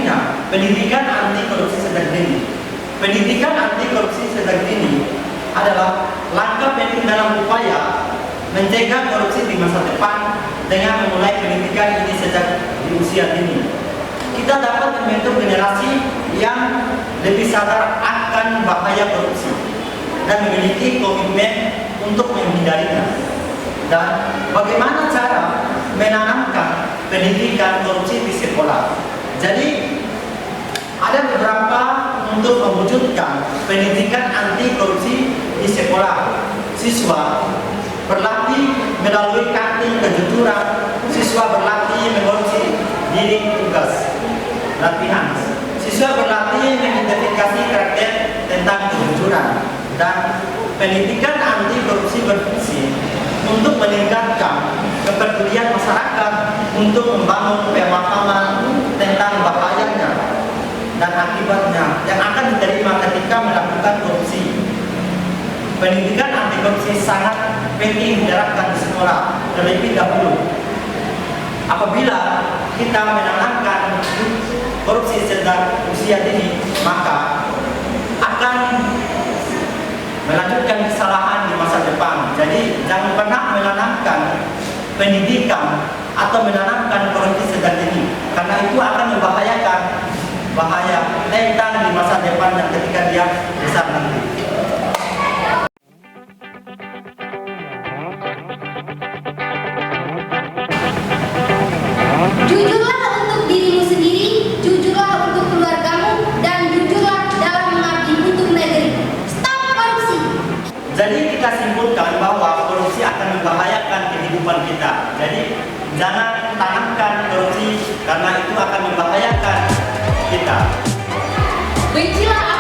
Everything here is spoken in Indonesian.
akhirnya pendidikan anti korupsi sejak dini. Pendidikan anti korupsi sejak dini adalah langkah penting dalam upaya mencegah korupsi di masa depan dengan memulai pendidikan ini sejak di usia dini. Kita dapat membentuk generasi yang lebih sadar akan bahaya korupsi dan memiliki komitmen untuk menghindarinya. Dan bagaimana cara menanamkan pendidikan korupsi di sekolah? Jadi ada beberapa untuk mewujudkan pendidikan anti korupsi di sekolah. Siswa berlatih melalui kantin kejujuran, siswa berlatih mengurusi diri tugas latihan, siswa berlatih mengidentifikasi karakter tentang kejujuran, dan pendidikan anti korupsi berfungsi untuk meningkatkan kepedulian masyarakat untuk membangun pemahaman tentang bahayanya dan akibatnya yang akan diterima ketika melakukan korupsi. Pendidikan anti korupsi sangat penting diterapkan di sekolah terlebih dahulu. Apabila kita menanamkan korupsi sejak usia dini, maka akan melanjutkan kesalahan di masa depan. Jadi jangan pernah menanamkan pendidikan atau menanamkan korupsi sejak dini, karena itu akan membahayakan tentang di masa depan dan ketika dia besar nanti. Jujurlah untuk dirimu sendiri, jujurlah untuk keluargamu, dan jujurlah dalam mengabdi untuk negeri. Stop korupsi! Jadi kita simpulkan bahwa korupsi akan membahayakan kehidupan kita. Jadi jangan tanamkan korupsi karena itu akan membahayakan kita. Bencilah